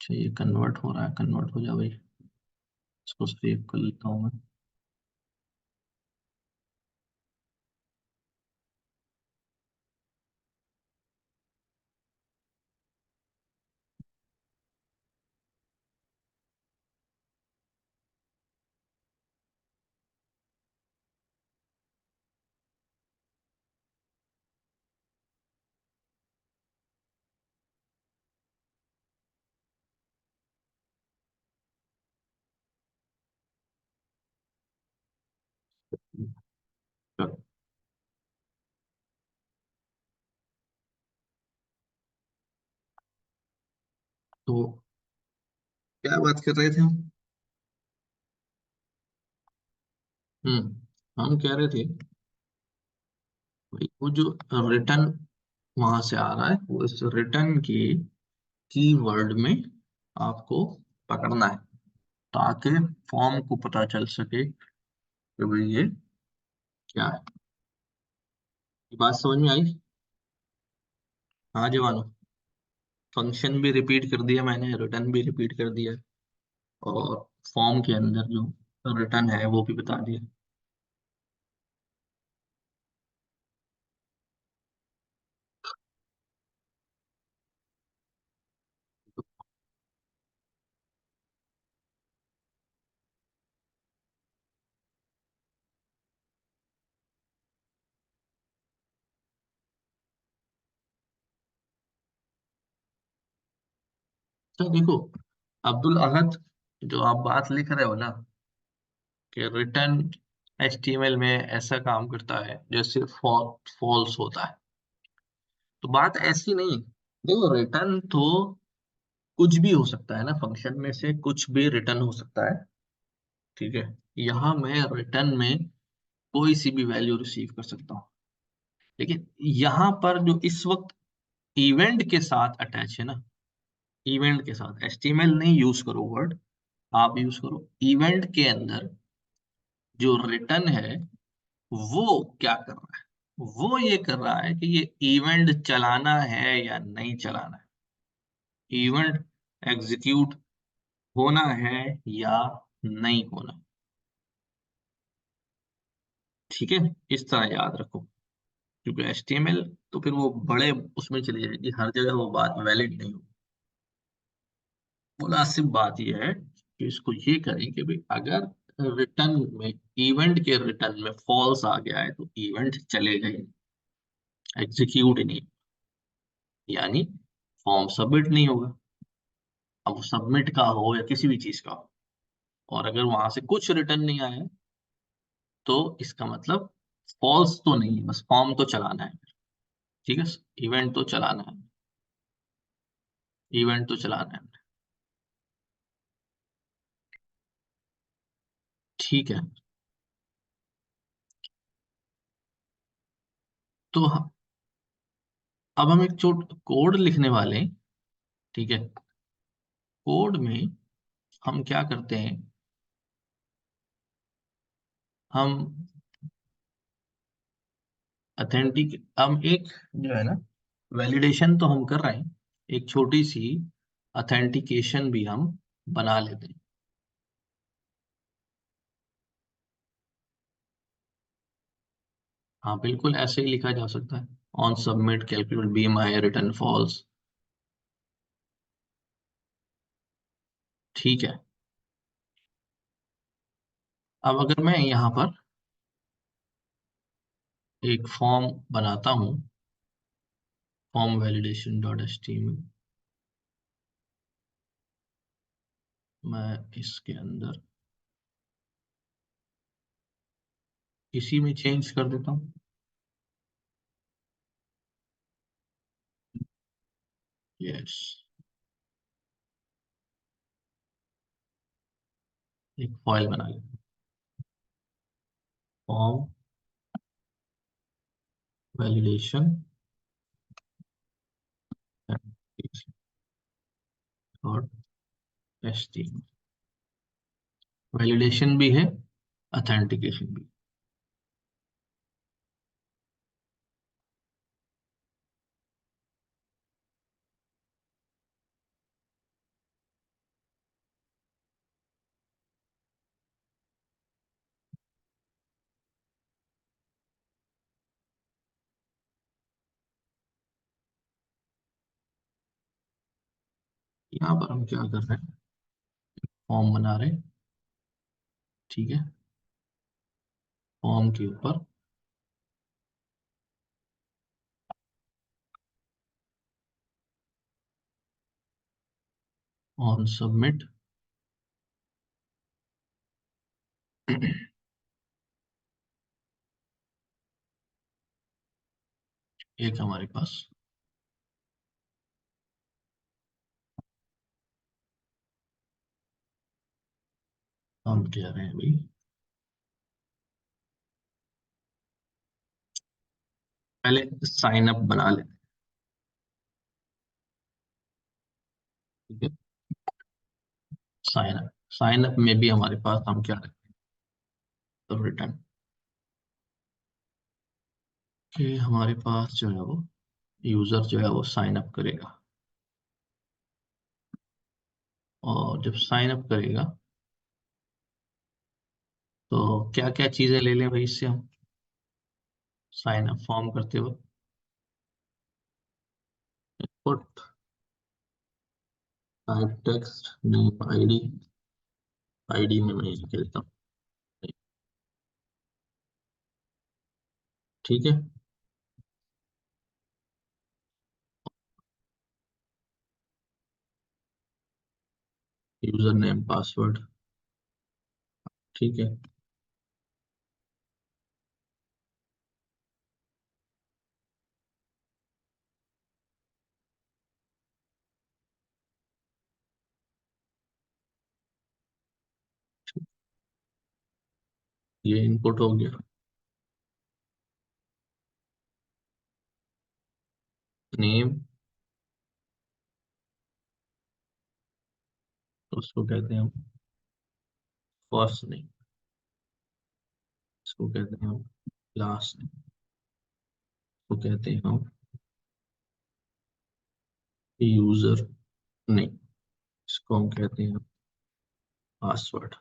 अच्छा, ये कन्वर्ट हो रहा है, कन्वर्ट हो जा भाई। इसको सेव कर लेता हूँ मैं। चलो, तो क्या बात कर रहे थे हम? हम कह रहे थे भाई, वो जो रिटर्न वहां से आ रहा है, वो इस रिटर्न के कीवर्ड में आपको पकड़ना है, ताकि फॉर्म को पता चल सके कि भाई ये क्या है। ये बात समझ में आई? हाँ जवानो, फंक्शन भी रिपीट कर दिया मैंने, रिटर्न भी रिपीट कर दिया, और फॉर्म के अंदर जो रिटर्न है वो भी बता दिया। तो देखो, अब्दुल अहद, जो आप बात लिख रहे हो ना कि रिटर्न एचटीएमएल में ऐसा काम करता है जैसे फॉल्स होता है, तो बात ऐसी नहीं। देखो, रिटर्न तो कुछ भी हो सकता है ना, फंक्शन में से कुछ भी रिटर्न हो सकता है। ठीक है, यहाँ मैं रिटर्न में कोई सी भी वैल्यू रिसीव कर सकता हूँ, लेकिन यहाँ पर जो इस वक्त इवेंट के साथ अटैच है ना, इवेंट के साथ एचटीएमएल नहीं यूज करो वर्ड, आप यूज करो इवेंट के अंदर जो रिटर्न है, वो क्या कर रहा है? वो ये कर रहा है कि ये इवेंट चलाना है या नहीं चलाना है, इवेंट एग्जीक्यूट होना है या नहीं होना। ठीक है, इस तरह याद रखो, क्योंकि एचटीएमएल तो फिर वो बड़े उसमें चली जाएगी, हर जगह वो बात वैलिड नहीं होगी। मुनासिब बात यह है कि इसको ये करें कि भाई अगर रिटर्न में, इवेंट के रिटर्न में फॉल्स आ गया है तो इवेंट चलेगा ही नहीं, एग्जीक्यूट ही नहीं, यानी फॉर्म सबमिट नहीं होगा। अब सबमिट का हो या किसी भी चीज का हो, और अगर वहां से कुछ रिटर्न नहीं आया है, तो इसका मतलब फॉल्स तो नहीं है, बस फॉर्म तो चलाना है। ठीक है, इवेंट तो चलाना है, इवेंट तो चलाना है। ठीक है, तो अब हम एक छोट कोड लिखने वाले हैं। ठीक है, कोड में हम क्या करते हैं, हम अथेंटिक, हम एक जो है ना, वैलिडेशन तो हम कर रहे हैं, एक छोटी सी अथेंटिकेशन भी हम बना लेते हैं। हाँ बिल्कुल, ऐसे ही लिखा जा सकता है, on submit calculate B my return false. ठीक है, अब अगर मैं यहाँ पर एक फॉर्म बनाता हूँ, form validation dot H T M L, मैं इसके अंदर इसी में चेंज कर देता हूँ। यस, एक फाइल बना लेते, form validation dot H T M L, validation भी है, अथेंटिकेशन भी। यहाँ पर हम क्या कर रहे हैं, फॉर्म बना रहे हैं। ठीक है, फॉर्म के ऊपर ऑन सबमिट एक हमारे पास हम कह रहे हैं भाई, पहले साइन अप बना लेते हैं। ठीक है, साइन अप में भी हमारे पास हम क्या रखें, तो रिटर्न के हमारे पास जो है वो यूजर जो है वो साइन अप करेगा, और जब साइन अप करेगा तो क्या क्या चीजें ले लें भाई इससे हम, साइन अप फॉर्म करते वक्त। Put type text name ID, ID में मैं लिख देता हूँ। ठीक है, यूजर नेम पासवर्ड। ठीक है, ये इनपुट हो गया। नेम, उसको कहते हैं हम फर्स्ट नेम, इसको कहते हैं हम लास्ट नेम, इसको कहते हैं हम यूजर नेम, इसको हम कहते हैं पासवर्ड।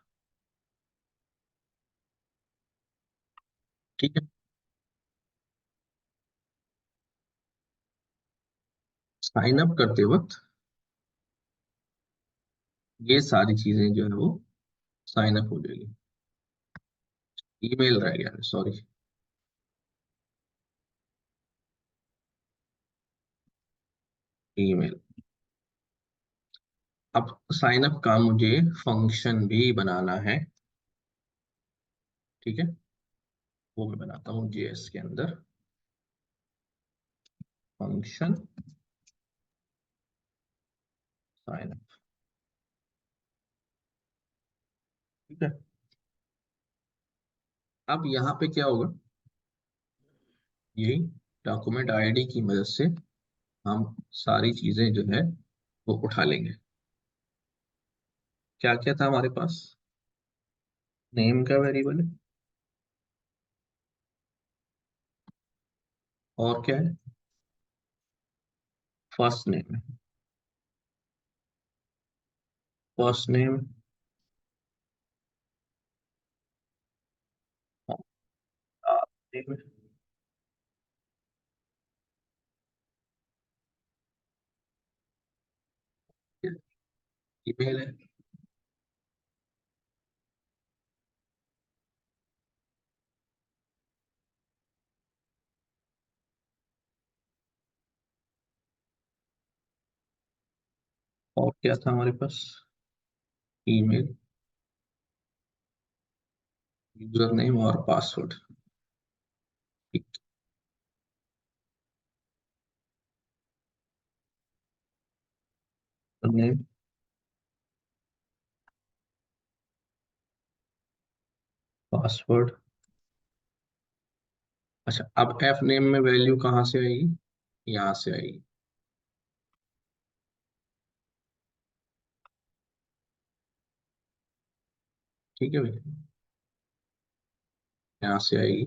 ठीक है, साइन अप करते वक्त ये सारी चीजें जो है वो साइन अप हो जाएगी। ईमेल रह गया, सॉरी, ईमेल। अब साइन अप का मुझे फंक्शन भी बनाना है। ठीक है, वो मैं बनाता हूँ जेएस के अंदर, फंक्शन साइन अप। ठीक है, अब यहाँ पे क्या होगा, यही डॉक्यूमेंट आईडी की मदद से हम सारी चीजें जो है वो उठा लेंगे। क्या क्या था हमारे पास, नेम का वेरिएबल है, और क्या है, फर्स्ट नेम है, फर्स्ट नेम, ईमेल है, और क्या था हमारे पास, ईमेल, यूजर नेम और पासवर्ड। ठीक, नेम, पासवर्ड। अच्छा, अब एफ नेम में वैल्यू कहाँ से आएगी, यहाँ से आएगी। ठीक है भाई, यहाँ से आएगी।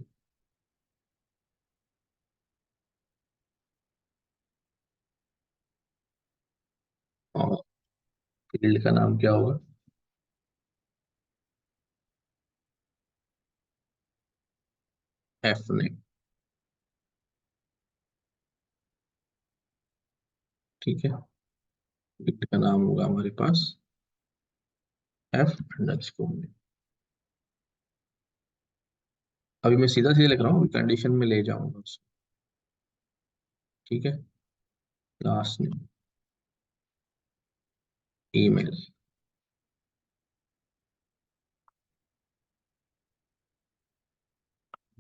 और फील्ड का नाम क्या होगा, एफ नेम। ठीक है, ऑब्जेक्ट का नाम होगा हमारे पास एफ अंडरस्कोर। अभी मैं सीधा सीधा लिख रहा हूँ, कंडीशन में ले जाऊंगा उसको। ठीक है। Last name, email,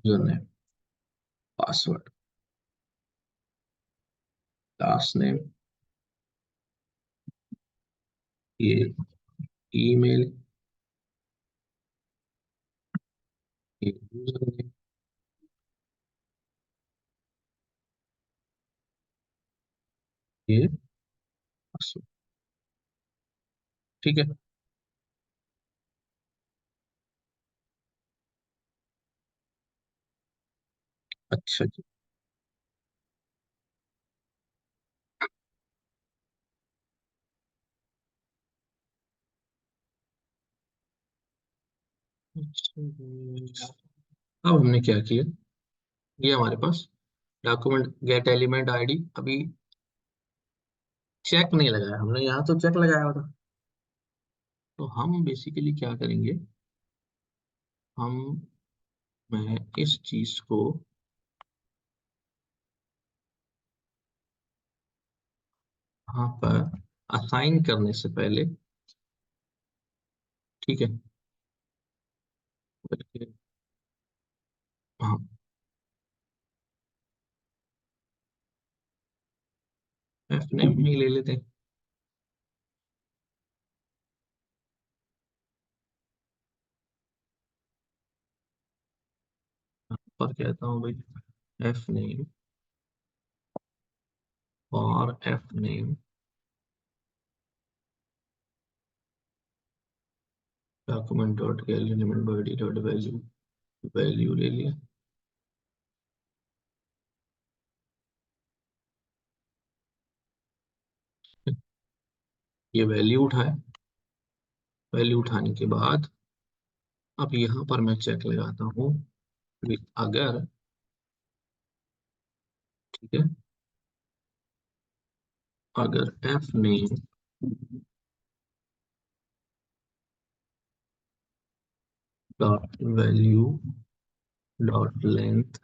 user name, password, last name, ये ईमेल, ये यूजर नेम, ये पासवर्ड। ठीक है। अच्छा जी। अच्छा जी। अब हमने क्या किया, ये हमारे पास डॉक्यूमेंट गेट एलिमेंट आईडी अभी चेक नहीं लगाया हमने, यहाँ तो चेक लगाया हुआ था। तो हम बेसिकली क्या करेंगे, हम मैं इस चीज को यहाँ पर असाइन करने से पहले, ठीक है, बल्कि हाँ, एफ नेम ही ले लेते हैं। यहाँ पर कहता हूँ भाई एफ नेम और F name document dot element body dot value, value ले लिया। ये वैल्यू उठाए, वैल्यू उठाने के बाद अब यहाँ पर मैं चेक लगाता हूँ कि अगर, ठीक है, अगर F name dot value dot length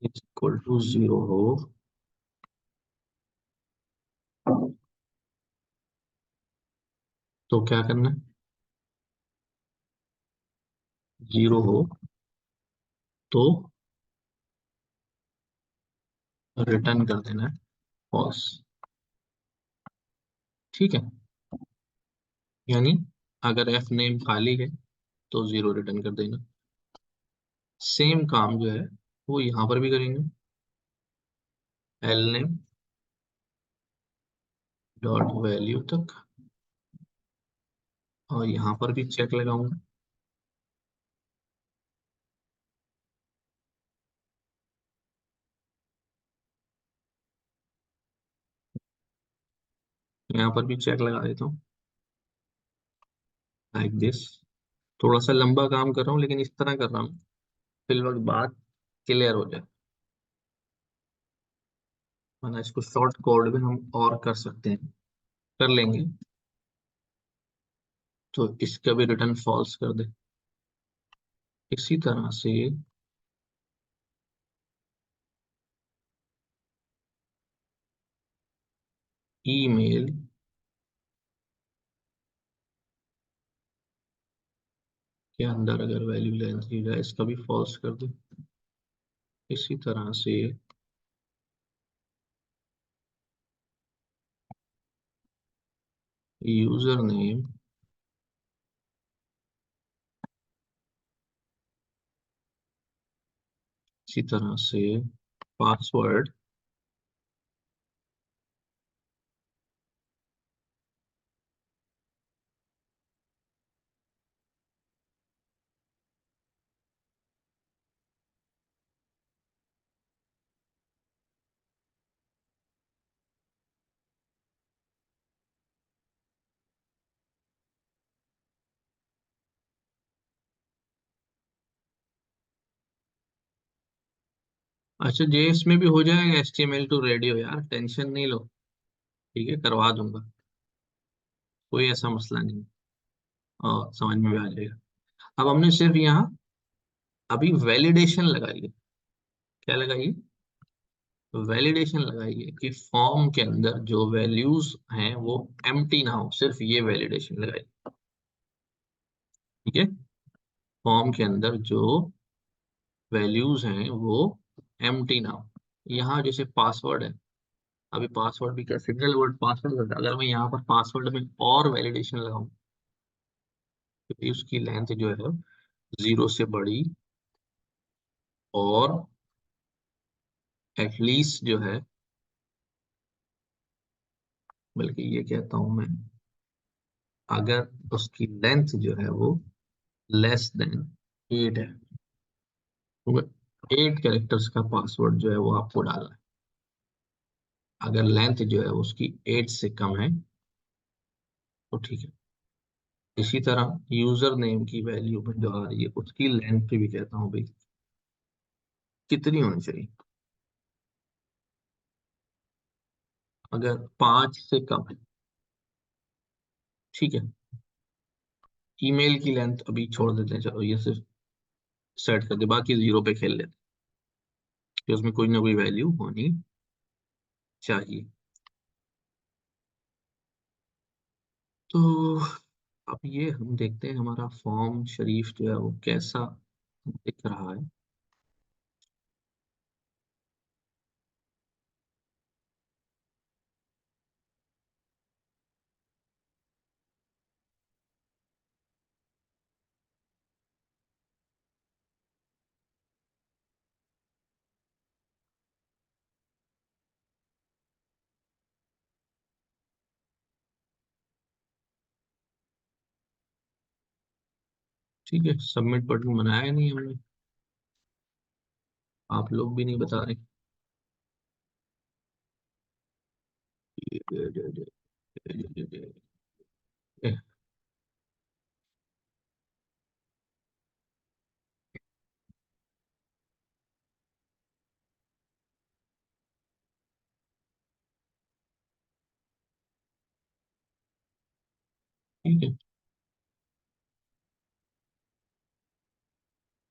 is equal to 0 हो, तो क्या करना है, 0 हो तो रिटर्न कर देना है फॉल्स। ठीक है, यानी अगर एफ नेम खाली है तो 0 रिटर्न कर देना। सेम काम जो है वो यहाँ पर भी करेंगे, एल नेम डॉट वैल्यू तक, और यहाँ पर भी चेक लगाऊंगा। यहाँ पर भी चेक लगा देता हूँ लाइक दिस। थोड़ा सा लंबा काम कर रहा हूँ लेकिन इस तरह कर रहा हूँ फिर वक्त बात क्लियर हो जाए, वरना इसको शॉर्ट कोड में हम और कर सकते हैं, कर लेंगे। तो इसका भी रिटर्न फॉल्स कर दे। इसी तरह से ईमेल के अंदर अगर वैल्यू लेंथ दी जाए इसका भी फॉल्स कर दे। इसी तरह से यूजर नेम, इसी तरह से पासवर्ड। अच्छा, जेएस में भी हो जाएगा HTML टू रेडियो, यार टेंशन नहीं लो। ठीक है, करवा दूंगा, कोई ऐसा मसला नहीं। समझ में भी आ जाएगा। अब हमने सिर्फ यहाँ अभी वैलिडेशन लगाई है। क्या लगाई है? वैलिडेशन लगाइए कि फॉर्म के अंदर जो वैल्यूज हैं वो एम्प्टी ना हो, सिर्फ ये वैलिडेशन लगाइए। ठीक है, फॉर्म के अंदर जो वैल्यूज हैं वो एम्प्टी ना हो। यहाँ जैसे पासवर्ड है, अभी पासवर्ड भी क्या सिंगल वर्ड पासवर्ड करता है। अगर मैं यहाँ पर पासवर्ड में और वैलिडेशन लगाऊं तो उसकी लेंथ जो है 0 से बड़ी और एटलीस्ट जो है, बल्कि ये कहता हूं मैं, अगर उसकी लेंथ जो है वो लेस देन 8 है, तो 8 कैरेक्टर्स का पासवर्ड जो है वो आपको डालना है। अगर लेंथ जो है उसकी 8 से कम है तो ठीक है। इसी तरह यूजर नेम की वैल्यू में जो आ रही है उसकी लेंथ भी कहता हूँ भाई कितनी होनी चाहिए। अगर 5 से कम है, ठीक है। ईमेल की लेंथ अभी छोड़ देते हैं, चलो ये सिर्फ सेट कर दे, बाकी 0 पे खेल लेते हैं कि उसमें कोई ना कोई वैल्यू होनी चाहिए। तो अब ये हम देखते हैं हमारा फॉर्म शरीफ जो है वो कैसा दिख रहा है। ठीक है, सबमिट बटन बनाया नहीं हमने, आप लोग भी नहीं बता रहे। ठीक है,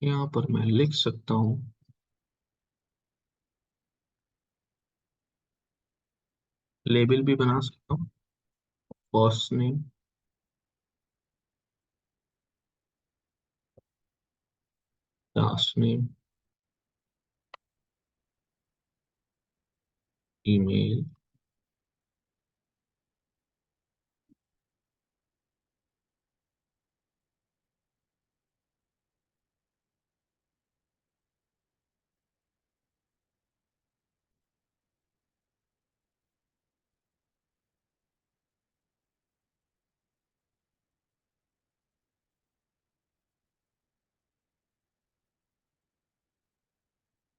यहाँ पर मैं लिख सकता हूँ, लेबल भी बना सकता हूँ, first name, last name, email,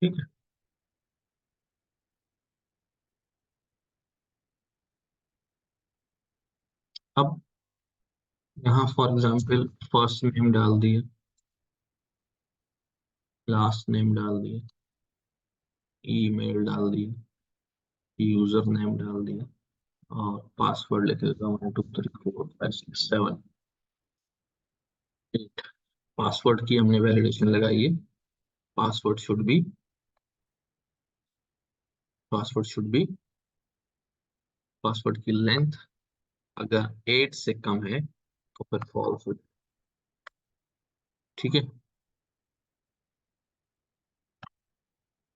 ठीक है। अब यहाँ फॉर एग्जांपल फर्स्ट नेम डाल दिए, लास्ट नेम डाल दिए, ईमेल डाल दिए, यूजर नेम डाल दिया और पासवर्ड लिख देता हूँ 1 2 3 4 5 6 7 8। पासवर्ड की हमने वैलिडेशन लगाई है। Password should be password should be password की लेंथ अगर 8 से कम है तो फिर फॉल्स हो। ठीक है,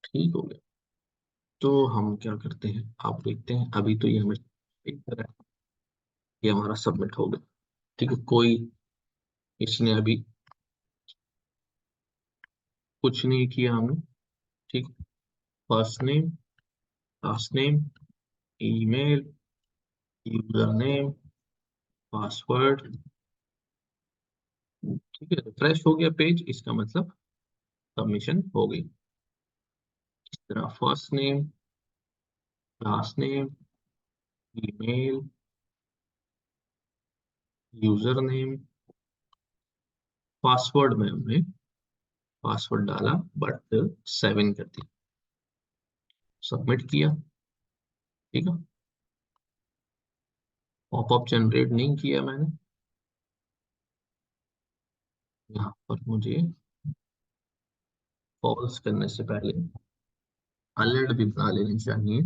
ठीक हो गया। तो हम क्या करते हैं, आप देखते हैं अभी तो ये हमें एक तरह ये हमारा सबमिट हो गया। ठीक है, कोई इसने अभी कुछ नहीं किया हमने। ठीक, first name, last name, email, user name, password. ठीक है, रिफ्रेश हो गया पेज, इसका मतलब सबमिशन हो गई। इस तरह first name, last name, email, user name, password में हमने पासवर्ड डाला बट 7 कर दिया, सबमिट किया। ठीक है, पॉपअप जनरेट नहीं किया मैंने। यहाँ पर मुझे फॉल्स करने से पहले अलर्ट भी बना लेनी चाहिए।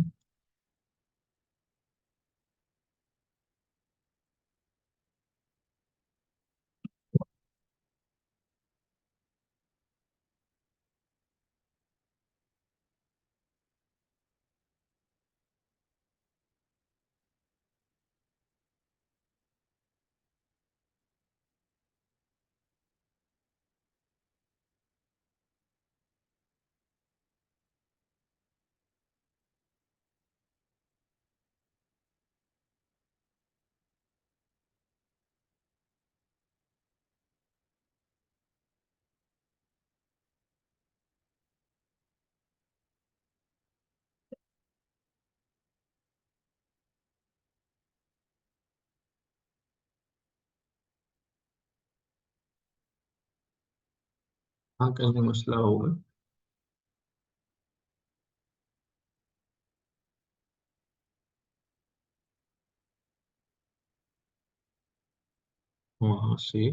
हाँ, कहीं मसला होगा। वहां से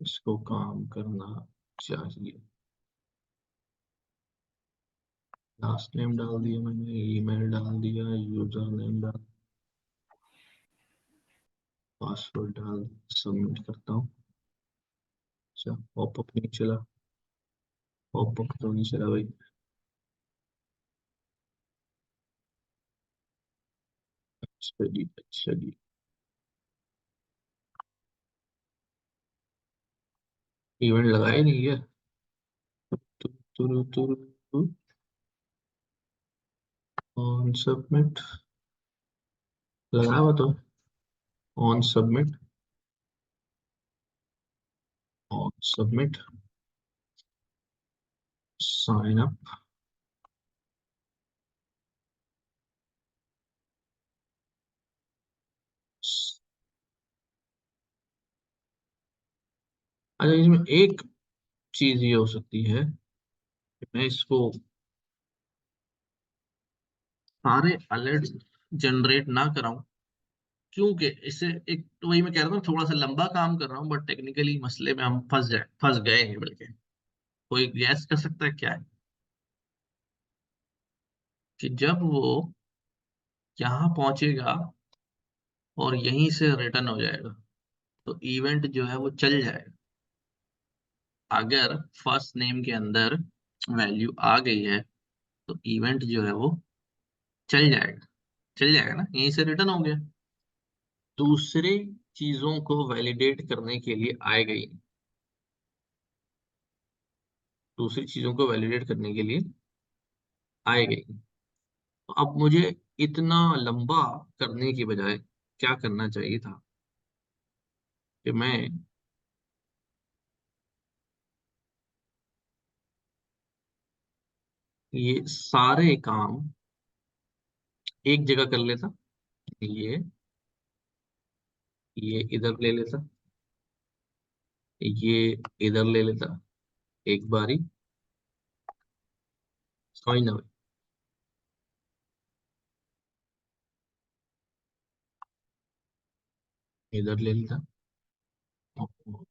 इसको काम करना चाहिए। लास्ट नेम डाल दिया मैंने, ईमेल डाल दिया, यूजर नेम डाल, पासवर्ड डाल, सबमिट करता हूँ। अच्छा, पॉपअप नहीं चला। पॉपअप तो नहीं चला भाई। अच्छा जी, अच्छा जी। इवेंट लगाया नहीं है। तुर तुर तुर तुर, ऑन सबमिट लगाया हुआ तो। On submit, on submit, sign up. अच्छा, इसमें एक चीज ये हो सकती है कि मैं इसको सारे अलर्ट जनरेट ना कराऊं, क्योंकि इससे एक तो वही मैं कह रहा था, थोड़ा सा लंबा काम कर रहा हूँ, बट टेक्निकली मसले में हम फंस गए हैं बल्कि। कोई गैस कर सकता है क्या है कि जब वो यहाँ पहुंचेगा और यहीं से रिटर्न हो जाएगा तो इवेंट जो है वो चल जाएगा। अगर फर्स्ट नेम के अंदर वैल्यू आ गई है तो इवेंट जो है वो चल जाएगा। चल जाएगा ना, यहीं से रिटर्न हो गया। दूसरे चीजों को वैलिडेट करने के लिए आएगा ही नहीं। दूसरी चीजों को वैलिडेट करने के लिए आएगा ही नहीं। तो अब मुझे इतना लंबा करने की बजाय क्या करना चाहिए था कि मैं ये सारे काम एक जगह कर लेता। ये इधर ले लेता, ये इधर ले लेता, एक बारी। समझ ना भाई। इधर ले लेता, और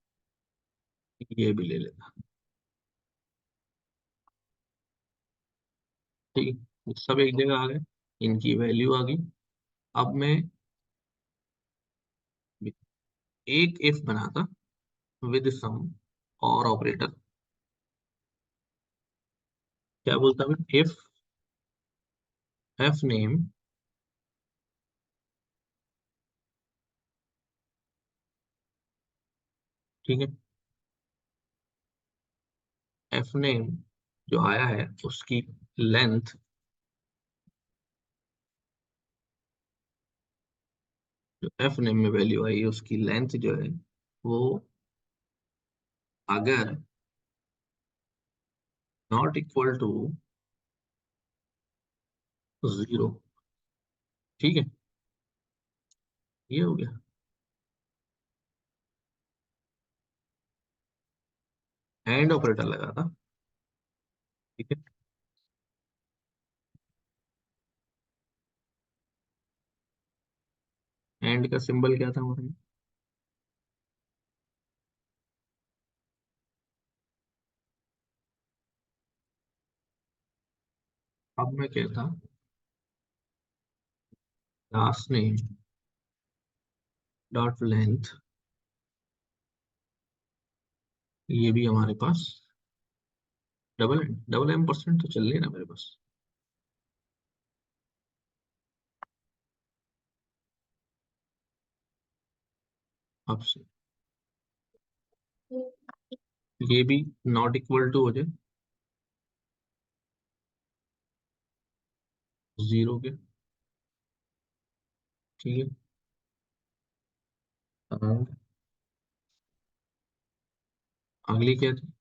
ये भी ले लेता। ठीक है, सब एक जगह आ गए, इनकी वैल्यू आ गई। अब मैं एक इफ बनाता विद सम और ऑपरेटर। क्या बोलता मैं, इफ एफ नेम, ठीक है, एफ नेम जो आया है उसकी लेंथ, जो एफ नेम में वैल्यू आई है उसकी लेंथ जो है वो अगर नॉट इक्वल टू जीरो, ठीक है, ये हो गया। एंड ऑपरेटर लगा था, ठीक है। एंड का सिंबल क्या था हमारे? अब मैं कहता लास्ट नेम डॉट लेंथ, ये भी हमारे पास डबल एम परसेंट तो चल रही है ना मेरे पास। अब से ये भी नॉट इक्वल टू हो जाए जीरो के। ठीक है। और अगली क्या थी?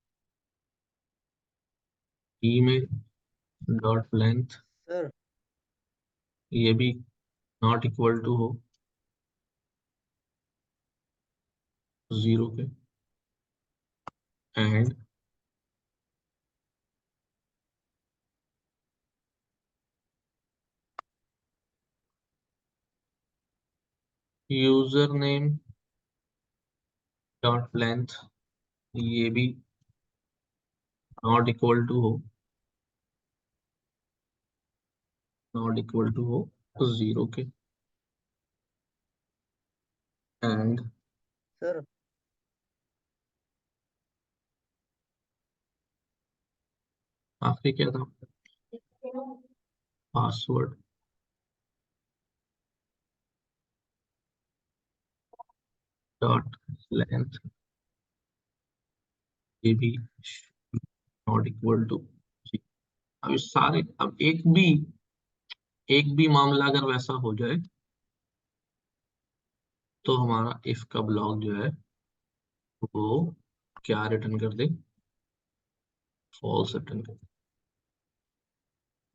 ई में डॉट लेंथ, सर ये भी नॉट इक्वल टू हो जीरो के। And user name dot length, ये भी नॉट इक्वल टू हो जीरो के। एंड सर आखिरी क्या था? पासवर्ड डॉट लेंथ, ये भी नॉट इक्वल टू। अब इस सारे, अब एक भी मामला अगर वैसा हो जाए तो हमारा इफ का ब्लॉक जो है वो क्या रिटर्न कर दे? फॉल्स रिटर्न कर दे।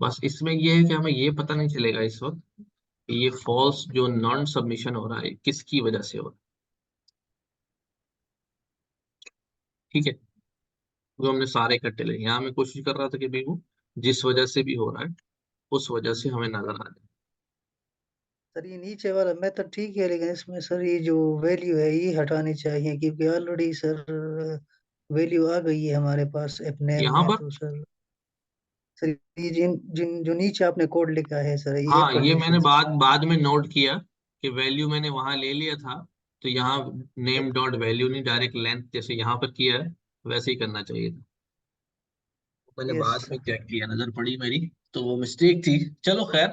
बस इसमें ये है कि हमें ये पता नहीं चलेगा इस वक्त कि ये फॉल्स जो नॉन सबमिशन हो रहा है किसकी वजह से हो रहा है। ठीक है, तो हमने सारे इकट्ठे ले, यहाँ मैं कोशिश कर रहा था कि भाई वो जिस वजह से भी हो रहा है उस वजह से हमें नजर आ जाए। सर ये नीचे वाला मेथड ठीक है, लेकिन इसमें सर ये जो वैल्यू है ये हटानी चाहिए, क्योंकि ऑलरेडी सर वैल्यू आ गई है हमारे पास ऐप नेम यहाँ में। पर तो सर ये जिन जिन जो नीचे आपने कोड लिखा है सर, ये हाँ, एक ये मैंने कंडीशन। बाद बाद में नोट किया कि वैल्यू मैंने वहां ले लिया था, तो यहाँ नेम डॉट वैल्यू नहीं, डायरेक्ट लेंथ जैसे यहाँ पर किया है वैसे ही करना चाहिए था। मैंने यस। बाद में चेक किया, नजर पड़ी मेरी, तो वो मिस्टेक थी। चलो खैर,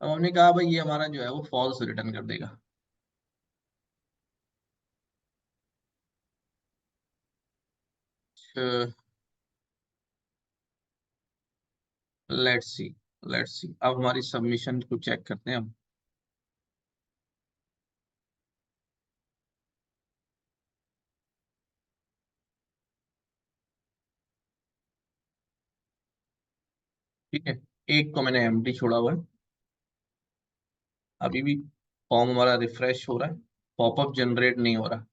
अब हमने कहा भाई ये हमारा जो है वो फॉल्स रिटर्न कर देगा। लेट्स सी, लेट्स सी, अब हमारी सबमिशन को चेक करते हैं हम। ठीक है, एक को मैंने एम्प्टी छोड़ा हुआ है, अभी भी फॉर्म हमारा रिफ्रेश हो रहा है, पॉपअप जनरेट नहीं हो रहा।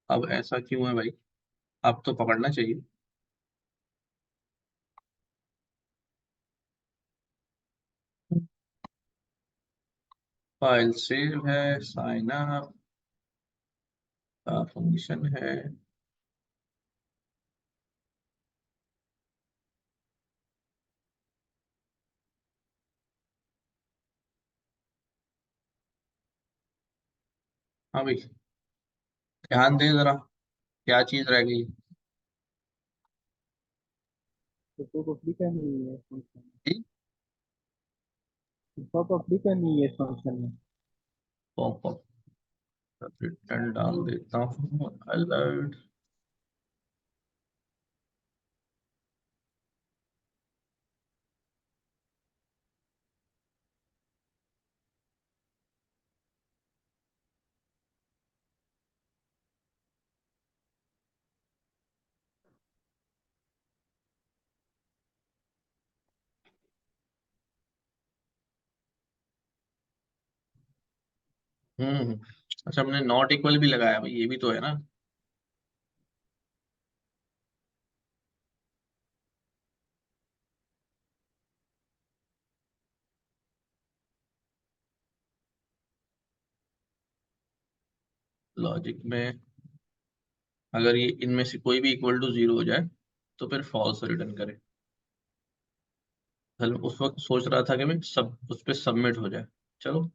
अब ऐसा क्यों है भाई? अब तो पकड़ना चाहिए। फाइल सेव है, साइन अप का फंक्शन है। हाँ भाई, ध्यान दे जरा, क्या चीज रह गई? तो पॉपअप दिखा नहीं है फंक्शन में। जी, पॉपअप दिखा नहीं है फंक्शन में। पॉपअप रिटर्न डाल देता हूँ, अलर्ट। हम्म। अच्छा, हमने नॉट इक्वल भी लगाया भाई, ये भी तो है ना। लॉजिक में अगर ये इनमें से कोई भी इक्वल टू 0 हो जाए तो फिर फॉल्स रिटर्न करे। असल में उस वक्त सोच रहा था कि मैं सब उस पर सबमिट हो जाए। चलो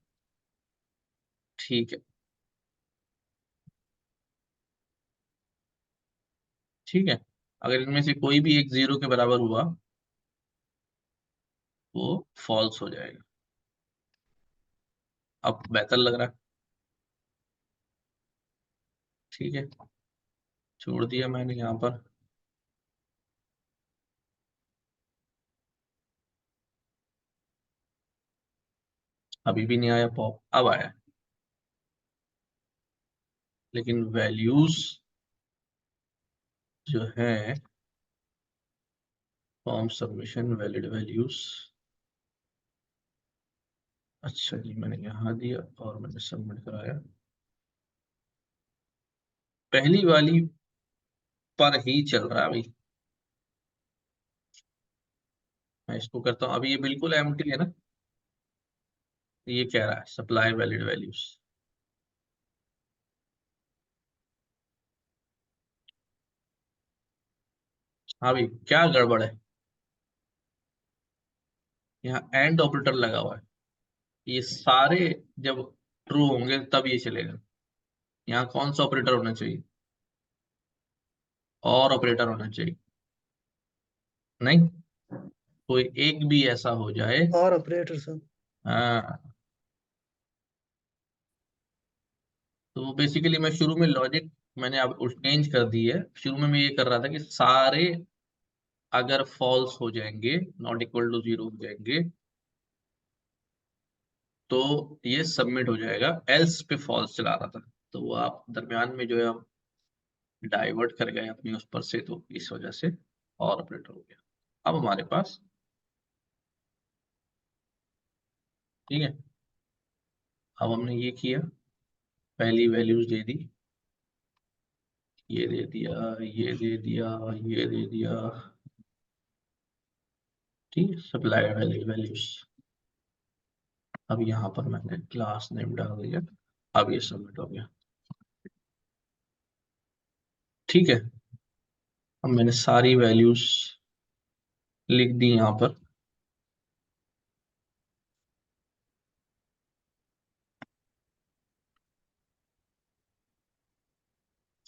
ठीक है। ठीक है, अगर इनमें से कोई भी एक 0 के बराबर हुआ वो फॉल्स हो जाएगा। अब बेहतर लग रहा है। ठीक है, छोड़ दिया मैंने यहाँ पर। अभी भी नहीं आया पॉप, अब आया। लेकिन वैल्यूज जो है फॉर्म सबमिशन वैलिड वैल्यूज, अच्छा जी मैंने यहाँ दिया और मैंने सबमिट कराया। पहली वाली पर ही चल रहा है अभी। मैं इसको करता हूँ, अभी ये बिल्कुल एम्प्टी है ना। ये कह रहा है सप्लाई वैलिड वैल्यूज। हाँ भाई, क्या गड़बड़ है? यहाँ एंड ऑपरेटर लगा हुआ है। ये सारे जब ट्रू होंगे तब ये चलेगा। यहाँ कौन सा ऑपरेटर होना चाहिए? और ऑपरेटर होना चाहिए। नहीं, कोई एक भी ऐसा हो जाए। और ऑपरेटर सर। हाँ, तो बेसिकली मैं शुरू में लॉजिक मैंने अब चेंज कर दी है। शुरू में मैं ये कर रहा था कि सारे अगर फॉल्स हो जाएंगे, नॉट इक्वल टू 0 हो जाएंगे, तो ये सबमिट हो जाएगा। एल्स पे फॉल्स चला रहा था, तो वो आप दरमियान में जो है आप डाइवर्ट कर गए अपनी उस पर से, तो इस वजह से और ऑपरेटर हो गया। अब हमारे पास, ठीक है, अब हमने ये किया, पहली वैल्यूज दे दी, ये दे दिया, ये दे दिया, ये दे दिया। ठीक है, सप्लाई वैल्यू वैल्यूज। अब यहाँ पर मैंने क्लास नेम डाल दिया। अब ये सबमिट हो गया। ठीक है, अब मैंने सारी वैल्यूज लिख दी यहाँ पर।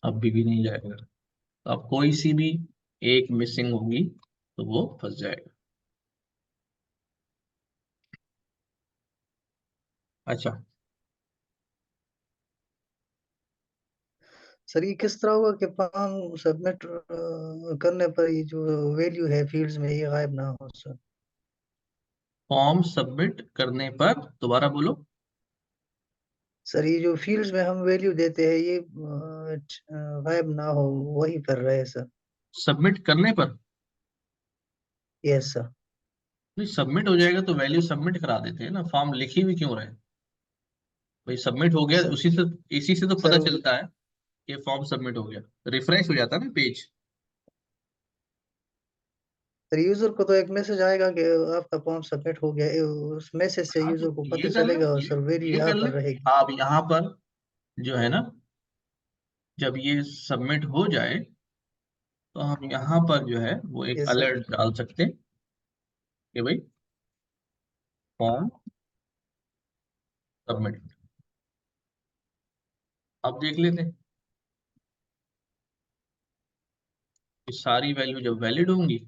अब भी नहीं जाएगा। तो अब कोई सी भी एक मिसिंग होगी तो वो फंस जाएगा। अच्छा, सर ये किस तरह होगा कि फॉर्म सबमिट करने पर ये जो वैल्यू है फील्ड्स में ये गायब ना हो सर? फॉर्म सबमिट करने पर दोबारा बोलो। सर ये जो फील्ड्स में हम वैल्यू देते हैं ये गायब ना हो, वही कर रहे हैं सर। सबमिट करने पर यस सर। नहीं, सबमिट हो जाएगा तो वैल्यू सबमिट करा देते हैं ना, फॉर्म लिखी हुई क्यों रहे? भाई सबमिट हो गया, सर उसी से, इसी से तो पता सर चलता है कि फॉर्म सबमिट हो गया। रिफ्रेश हो जाता है ना पेज। सर यूजर को तो एक मैसेज आएगा कि आपका फॉर्म सबमिट हो गया उस मैसेज से हाँ, तो यूजर को ये पता कर ले, चलेगा और सर वैल्यू ये यहाँ कर ले। पर रहेगी। आप यहाँ पर जो है ना, जब ये सबमिट हो जाए तो हम यहाँ पर जो है वो एक यस सर। अलर्ट डाल सकते हैं कि भाई फॉर्म सबमिट। अब देख लेते हैं कि सारी वैल्यू जब वैलिड होंगी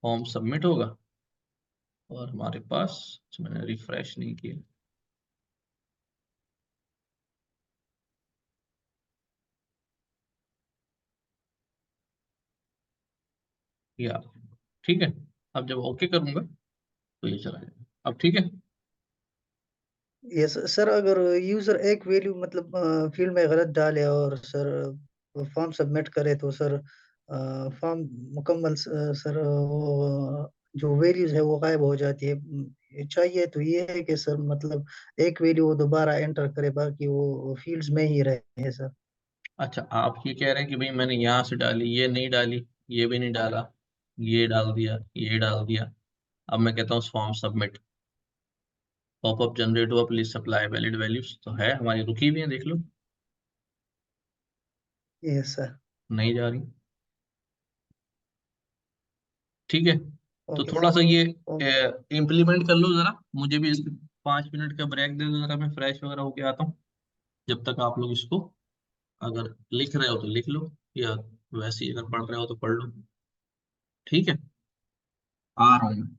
फॉर्म सबमिट होगा। और हमारे पास, मैंने रिफ्रेश नहीं किया, या ठीक है। अब जब ओके करूंगा तो ये चला जाएगा। अब ठीक है। यस सर, अगर यूजर एक वैल्यू मतलब फील्ड में गलत डाले और सर फॉर्म सबमिट करे तो सर फॉर्म मुकम्मल सर वो जो वैल्यूज है वो गायब हो जाती है। चाहिए तो ये है कि सर मतलब एक वैल्यू वो दोबारा एंटर करे, बाकी वो फील्ड्स में ही रहे सर। अच्छा, आप ये कह रहे हैं कि भाई मैंने यहाँ से डाली, ये नहीं डाली, ये भी नहीं डाला, ये डाल दिया, ये डाल दिया, अब मैं कहता हूँ फॉर्म सबमिट। पॉपअप जनरेट हुआ, प्लीज सप्लाई वैलिड वैल्यूज, तो है हमारी रुकी हुई है, देख लो। Yes sir. नहीं जा रही। ठीक है, तो ओके थोड़ा सर। सा ये ओके। इम्प्लीमेंट कर लो जरा, मुझे भी 5 मिनट का ब्रेक दे दो जरा, मैं फ्रेश वगैरह होके आता हूँ। जब तक आप लोग इसको, अगर लिख रहे हो तो लिख लो, या वैसे ही अगर पढ़ रहे हो तो पढ़ लो। ठीक है, आ रहा हूँ।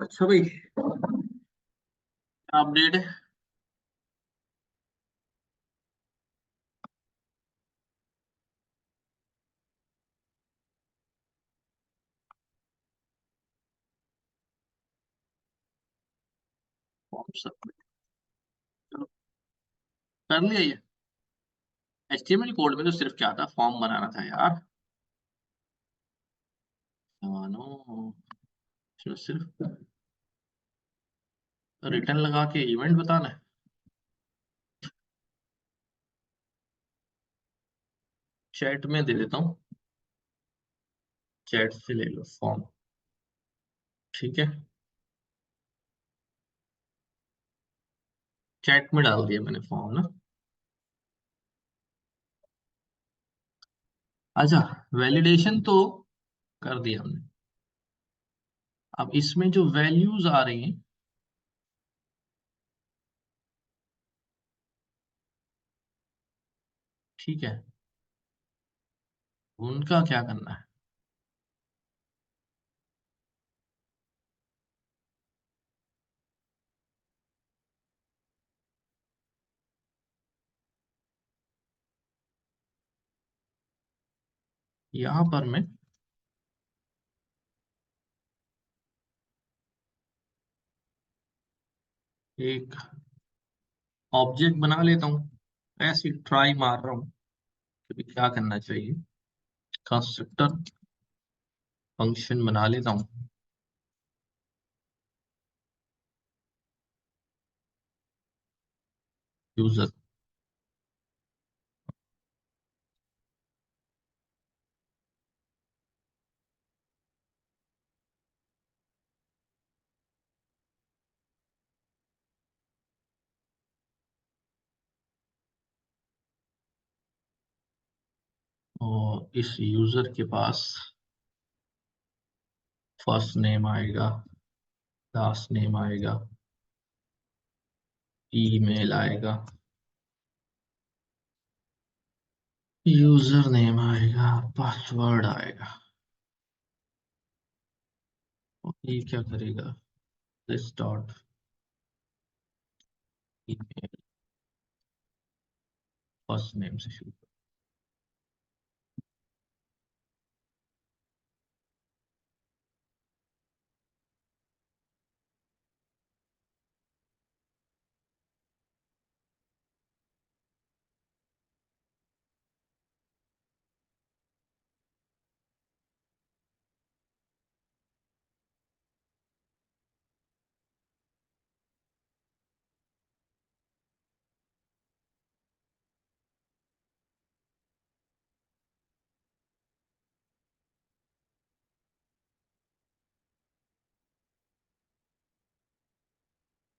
अच्छा भाई, अपडेट है। फॉर्म सबमिट, चलो कर लिया ये। एचटीएमएल कोड में तो सिर्फ क्या था, फॉर्म बनाना था यार। नो, इसमें सिर्फ रिटर्न लगा के इवेंट बताना है। चैट में दे देता हूँ, चैट से ले लो फॉर्म। ठीक है, चैट में डाल दिया मैंने फॉर्म ना। अच्छा, वैलिडेशन तो कर दिया हमने। अब इसमें जो वैल्यूज आ रही हैं, ठीक है, उनका क्या करना है। यहाँ पर मैं एक ऑब्जेक्ट बना लेता हूँ, ऐसे ट्राई मार रहा हूँ कि क्या करना चाहिए। कंस्ट्रक्टर फंक्शन बना लेता हूँ, यूजर। और इस यूजर के पास फर्स्ट नेम आएगा, लास्ट नेम आएगा, ईमेल आएगा, यूजर नेम आएगा, पासवर्ड आएगा। और ये क्या करेगा, this dot email, first name से शुरू।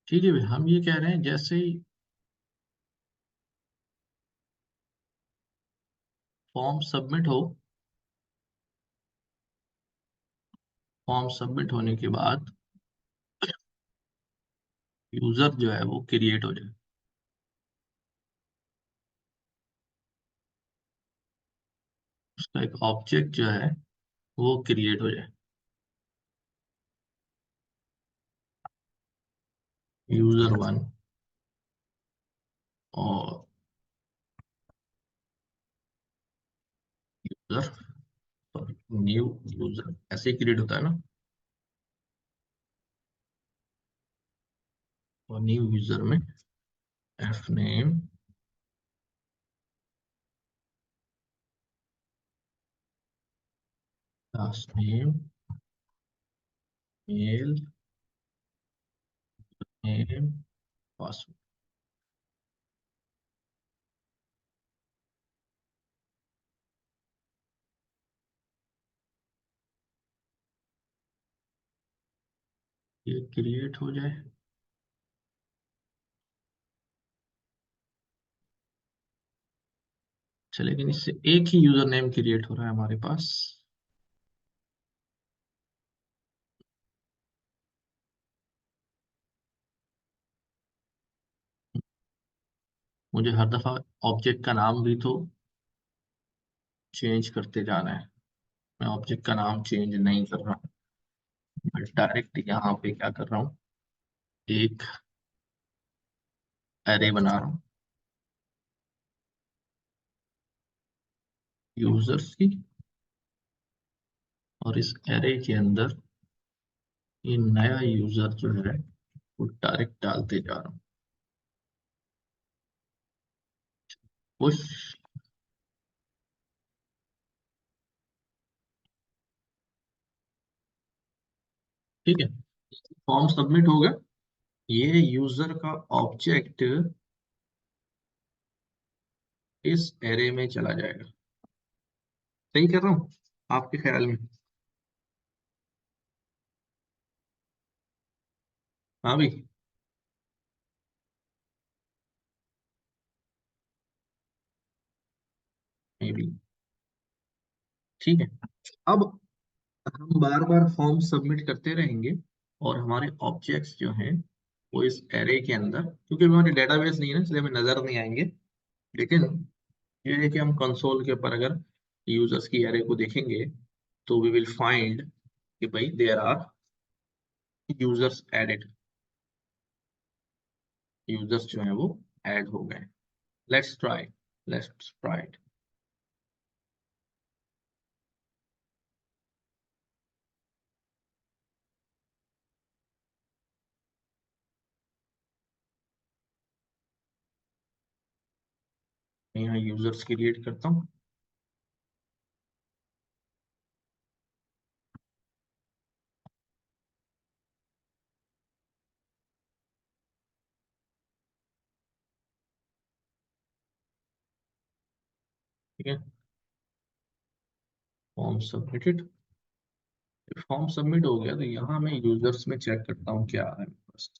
ठीक है भाई, हम ये कह रहे हैं जैसे ही फॉर्म सबमिट हो, फॉर्म सबमिट होने के बाद यूजर जो है वो क्रिएट हो जाए। उसका एक ऑब्जेक्ट जो है वो क्रिएट हो जाए, यूजर वन। और यूजर, सॉरी, न्यू यूजर ऐसे ही क्रिएट होता है ना। और न्यू यूजर में F name, last name, mail, name, password. ये क्रिएट हो जाए। अच्छा, लेकिन इससे एक ही यूजर नेम क्रिएट हो रहा है हमारे पास। मुझे हर दफा ऑब्जेक्ट का नाम भी तो चेंज करते जाना है। मैं ऑब्जेक्ट का नाम चेंज नहीं कर रहा। मैं डायरेक्ट यहाँ पे क्या कर रहा हूँ, एक एरे बना रहा हूँ यूजर्स की, और इस एरे के अंदर ये नया यूजर जो है वो डायरेक्ट डालते जा रहा हूँ। पुश, ठीक है, फॉर्म सबमिट हो गया। ये यूजर का ऑब्जेक्ट इस एरे में चला जाएगा। सही कर रहा हूँ आपके ख्याल में? हाँ भाई, मे बी। ठीक है, अब हम बार बार फॉर्म सबमिट करते रहेंगे और हमारे ऑब्जेक्ट्स जो हैं वो इस एरे के अंदर, क्योंकि हमारी डेटाबेस नहीं है ना इसलिए हमें नजर नहीं आएंगे, लेकिन ये है कि हम कंसोल के ऊपर अगर यूजर्स की एरे को देखेंगे तो वी विल फाइंड कि भाई there are users added, users जो हैं वो ऐड हो गए। Let's try, let's try it. यहाँ यूजर्स क्रिएट करता हूँ। ठीक है, फॉर्म सबमिटेड। फॉर्म सबमिट हो गया तो यहाँ मैं यूजर्स में चेक करता हूँ क्या है बस।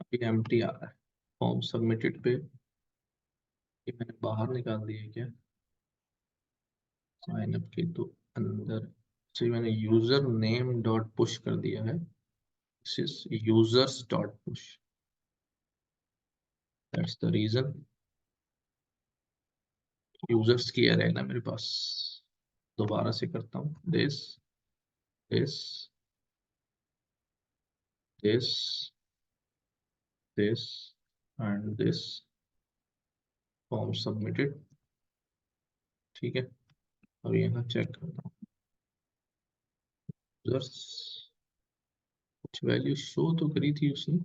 अभी एम्प्टी आ रहा है फॉर्म सबमिटेड पे। ये मैंने बाहर निकाल दिया है क्या साइन अप के तो अंदर से मैंने यूजर नेम डॉट पुश कर दिया है। This is users dot push, that's the reason. Users की एरे है ना मेरे पास। दोबारा से करता हूँ, this this this this and this, form submitted. ठीक है, अब यहाँ चेक करता हूँ यूजर्स, कुछ वैल्यू शो तो करी थी उसने।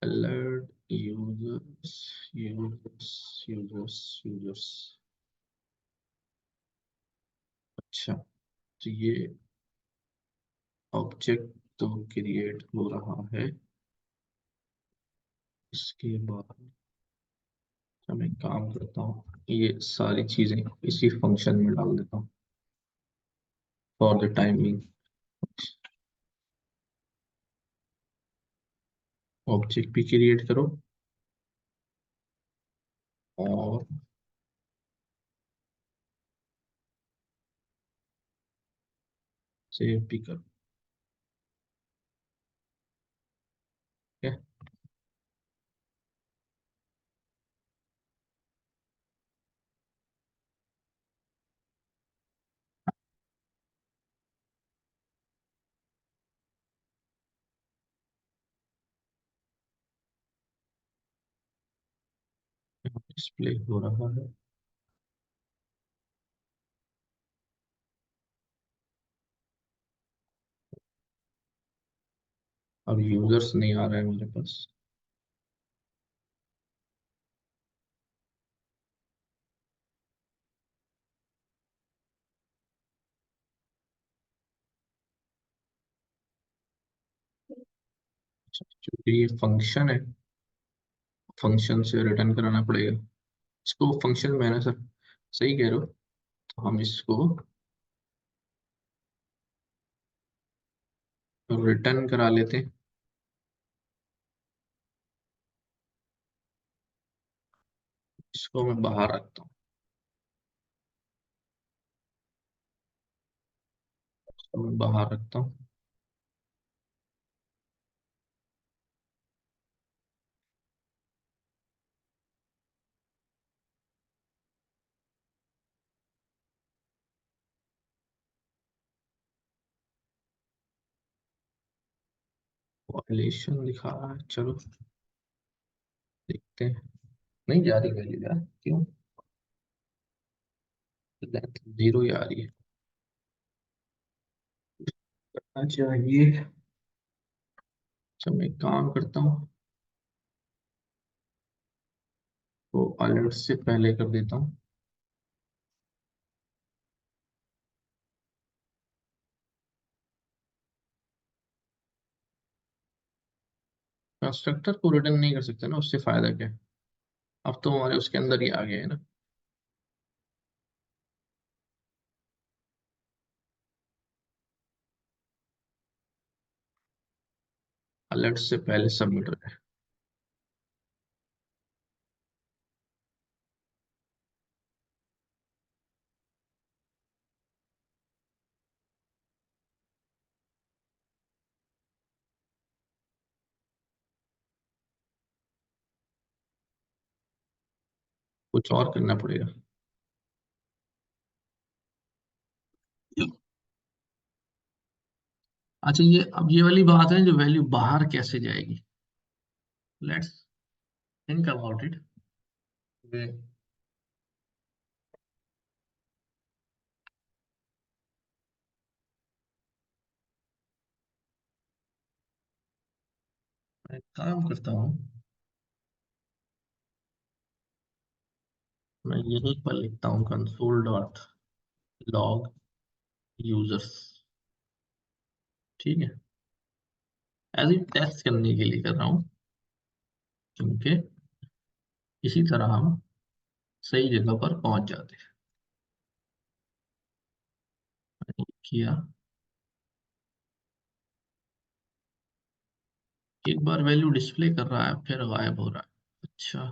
Alert users, users, users, users. अच्छा, तो ये ऑब्जेक्ट तो क्रिएट हो रहा है। इसके बाद मैं एक काम करता हूँ, ये सारी चीजें इसी फंक्शन में डाल देता हूँ फॉर द टाइमिंग। ऑब्जेक्ट भी क्रिएट करो और सेव भी करो। ठीक है, डिस्प्ले हो रहा है। अब यूजर्स नहीं आ रहे हैं मेरे पास। अच्छा, क्योंकि ये फंक्शन है, फंक्शन से रिटर्न कराना पड़ेगा इसको। फंक्शन में है ना सर, सही कह रहे हो। तो हम इसको रिटर्न करा लेते हैं। इसको मैं बाहर रखता हूँ, इसको मैं बाहर रखता हूँ। रिलेशन दिखा रहा है, चलो देखते हैं। नहीं जा रही वैल्यू यार, क्यों? लेंथ 0 ही आ रही है। अच्छा ये, अच्छा मैं एक काम करता हूँ, तो अलर्ट से पहले कर देता हूँ। कंस्ट्रक्टर को रिटर्न नहीं कर सकते ना, उससे फायदा क्या है? अब तो हमारे उसके अंदर ही आ गए है ना। अलर्ट से पहले सबमिट हो जाए। कुछ और करना पड़ेगा। अच्छा ये, अब ये वाली बात है, जो वैल्यू बाहर कैसे जाएगी, लेट्स थिंक अबाउट इट। मैं एक काम करता हूँ, मैं यहीं पर लिखता हूँ कंसोल डॉट लॉग यूजर्स। ठीक है, एज इन टेस्ट करने के लिए कर रहा हूँ, क्योंकि इसी तरह हम सही जगह पर पहुंच जाते हैं। मैंने किया, एक बार वैल्यू डिस्प्ले कर रहा है फिर गायब हो रहा है। अच्छा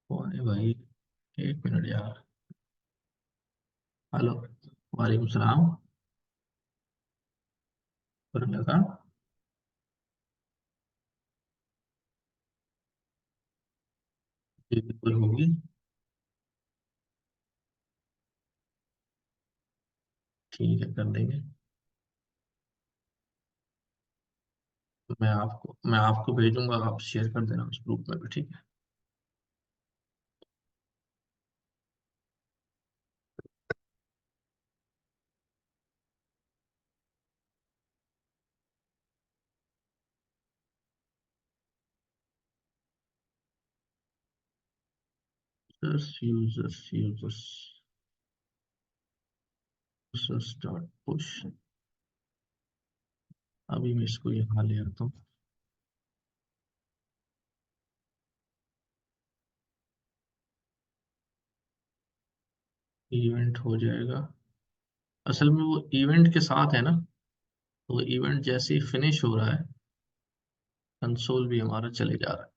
कौन है भाई, एक मिनट यार। हेलो, वालेकुम सलाम। पर लगा, ये बिल्कुल होगी। ठीक है, कर देंगे। तो मैं आपको भेजूंगा, आप शेयर कर देना उस ग्रुप में भी, ठीक है। Users users users dot push. अभी मैं इसको यहाँ ले आता हूँ। इवेंट हो जाएगा, असल में वो इवेंट के साथ है ना, तो वो इवेंट जैसे ही फिनिश हो रहा है, कंसोल भी हमारा चले जा रहा है।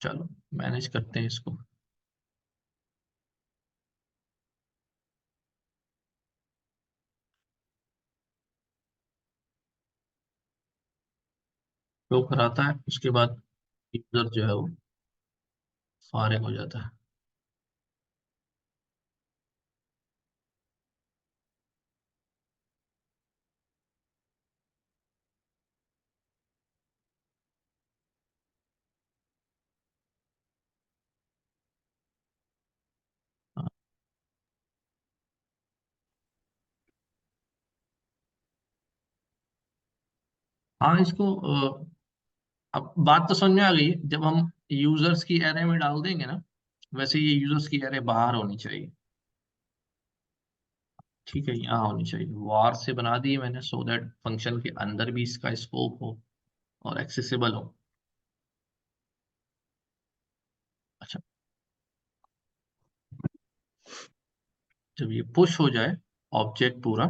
चलो मैनेज करते हैं इसको। तो कराता है, उसके बाद यूजर जो है वो फारिग हो जाता है। हाँ हाँ, इसको अब बात तो समझ में आ गई है। जब हम यूजर्स की एरे में डाल देंगे ना, वैसे ये यूजर्स की एरे बाहर होनी चाहिए। ठीक है, यहाँ होनी चाहिए। वार से बना दी मैंने, सो दैट फंक्शन के अंदर भी इसका स्कोप हो और एक्सेसिबल हो। अच्छा, जब ये पुश हो जाए ऑब्जेक्ट पूरा,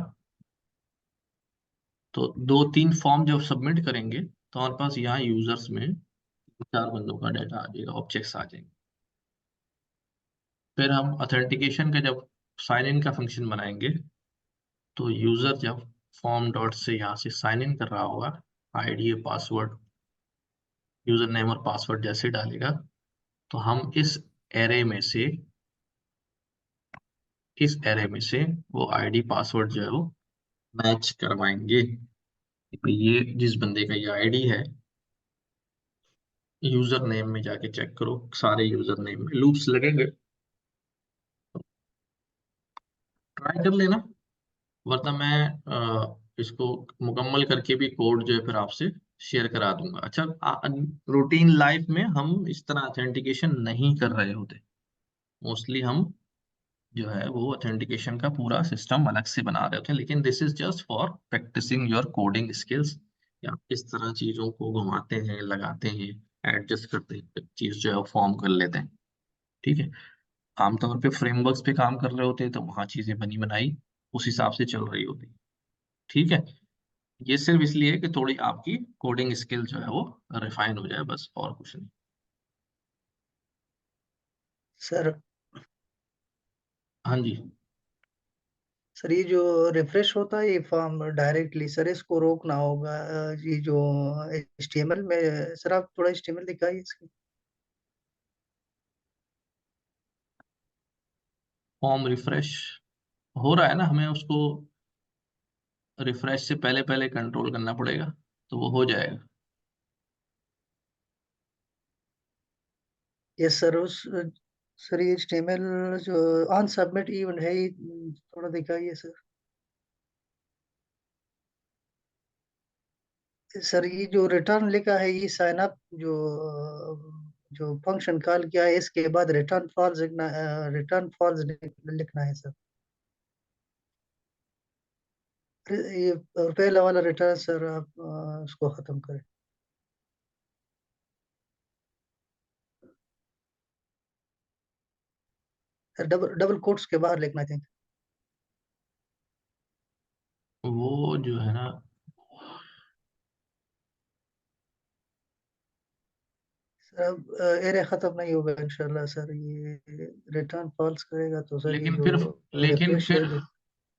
तो 2-3 फॉर्म जब सबमिट करेंगे, तो हमारे पास यहाँ यूजर्स में 4 बंदों का डाटा आ जाएगा, ऑब्जेक्ट्स आ जाएंगे। फिर हम ऑथेंटिकेशन का जब साइन इन का फंक्शन बनाएंगे, तो यूजर जब फॉर्म डॉट से यहाँ से साइन इन कर रहा होगा, आईडी पासवर्ड, यूजर नेम और पासवर्ड जैसे डालेगा, तो हम इस एरे में से इस एरे में से वो आईडी पासवर्ड जो है वो मैच करवाएंगे। भाई ये जिस बंदे का ये आईडी है, यूजर नेम में जाके चेक करो, सारे यूजर नेम में लूप्स लगेंगे, ट्राई कर लेना। वरना मैं इसको मुकम्मल करके भी कोड जो है फिर आपसे शेयर करा दूंगा। अच्छा, रूटीन लाइफ में हम इस तरह ऑथेंटिकेशन नहीं कर रहे होते, मोस्टली हम जो है वो ऑथेंटिकेशन का पूरा सिस्टम अलग से बना रहे होते हैं, लेकिन this is just for practicing your coding skills. या इस तरह चीजों को घुमाते हैं, लगाते हैं, एडजस्ट करते हैं, चीज जो है फॉर्म कर लेते हैं। ठीक है। आमतौर पे फ्रेमवर्क्स पे काम कर रहे होते हैं तो वहां चीजें बनी बनाई उस हिसाब से चल रही होती है। ठीक है। ये सिर्फ इसलिए है कि थोड़ी आपकी कोडिंग स्किल जो है वो रिफाइन हो जाए, बस और कुछ नहीं। सर हाँ जी। सर ये जो रिफ्रेश होता है ये फॉर्म डायरेक्टली, सर इसको रोकना होगा। ये जो HTML में, सर आप थोड़ा HTML दिखाइए इसकी। फॉर्म रिफ्रेश हो रहा है ना, हमें उसको रिफ्रेश से पहले पहले कंट्रोल करना पड़ेगा, तो वो हो जाएगा। Yes sir. उस सर ये HTML जो ऑन सबमिट इवन है ये, थोड़ा दिखाइए सर। सर ये जो रिटर्न लिखा है ये साइन अप जो फंक्शन कॉल किया है इसके बाद रिटर्न फॉल्स लिखना, रिटर्न फॉल्स लिखना है सर। ये और पहला वाला रिटर्न सर आप उसको खत्म करें। सर डबल डबल कोट्स के बाहर लिखना चाहिए। वो जो है ना, सर अब एरिया खत्म नहीं होगा इंशाल्लाह सर, ये रिटर्न फॉल्स करेगा तो सर ये लेकिन जो फिर लेकिन रिफ्रेश फिर है जो।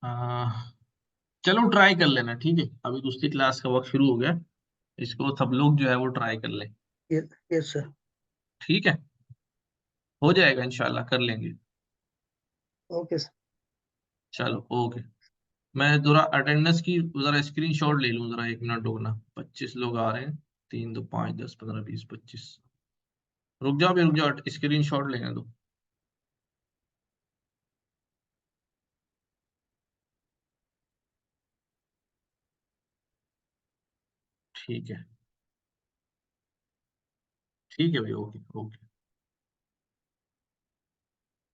आ, चलो ट्राई कर लेना, ठीक है। अभी दूसरी क्लास का वक्त शुरू हो गया, इसको सब लोग जो है वो ट्राई कर ले। ये यस सर। ठीक है, हो जाएगा इंशाल्लाह, कर लेंगे। Okay sir. चलो ओके। मैं जरा अटेंडेंस की जरा स्क्रीन शॉट ले लूँ, जरा 1 मिनट रुकना। 25 लोग आ रहे हैं, 3 2 5 10 15 20 25। रुक जाओ भी, रुक जाओ, स्क्रीन शॉट लेने दो। ठीक है, ठीक है भाई, ओके ओके।